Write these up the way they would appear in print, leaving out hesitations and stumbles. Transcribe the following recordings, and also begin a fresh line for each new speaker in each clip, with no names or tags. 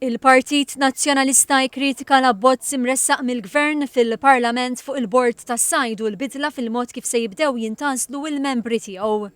Il-Partit Nazzjonalista jkritika l-abbozz imressaq mill-Gvern fil-Parlament fuq il-Bord tas-Sajd u l-bidla fil-mod kif se jibdew jintaslu il-membri tiegħu.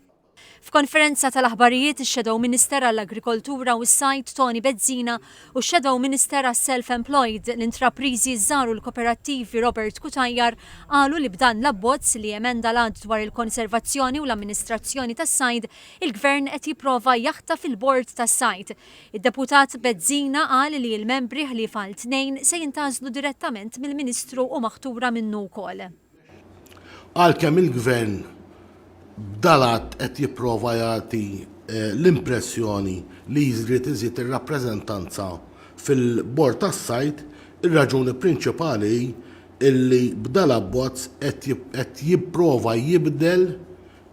F'konferenza tal-aħbarijiet ix-Shadow Minister għall-Agrikoltura u s-Sajd Tony Bezzina u x-Shadow Minister għas-Self-Employed, l-Intrapriżi żgħar u l-Kooperattivi Robert Kutajjar qalu li b'dan l-abbozz li emenda l-għad dwar il-konservazzjoni u l-amministrazzjoni tas-sajd, il-Gvern qed jipprova jaħtaf il-Bord tas-Sajd. Id-Deputat Bezzina qal li l-membri ħlief għal tnejn se jintażlu direttament mill-Ministru u maħtura minnu wkoll.
Għalkemm il-Gvern b'dalat qed jipprova jagħti l-impressjoni li jżrid iżid ir-rappreżentanza fil-Bord tas-Sajd, ir-raġuni prinċipali illi b'dal abbozz qed jipprova jibdel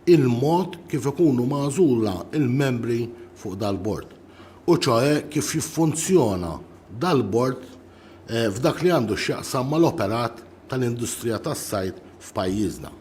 il-mod kif ikunu magħżula il-membri fuq dal-bord. U ċoe kif jiffunzjona dal-bord f'dak li għandu x'jaqsam mal-operat tal-industrija tas-sajd f'pajjiżna.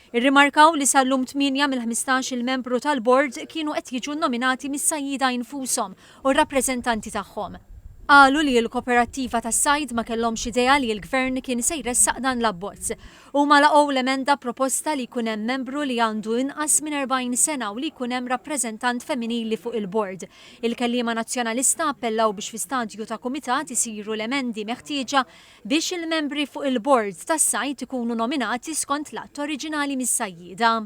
Irrimarkaw li sal-lum 8 mill-15 il-membru tal-bord kienu qed jiġu nominati mis-sajjida infushom u r-rappreżentanti tagħhom. Qalu li l-Kooperattiva tas-Sajd ma kellhomx idea li l-Gvern kien se jressaq dan l-abbozz. Huma laqgħu l-emenda proposta li jkun hemm membru li għandu inqas minn 40 sena u li jkun hemm rappreżentant femminili fuq il-bord. Il-kelliema nazzjonalista appellaw biex fi stadju ta' kumitat isiru l-emendi meħtieġa biex il-membri fuq il-bord tas-Sajd ikunu nominati skont l-att oriġinali mis-sajjieda.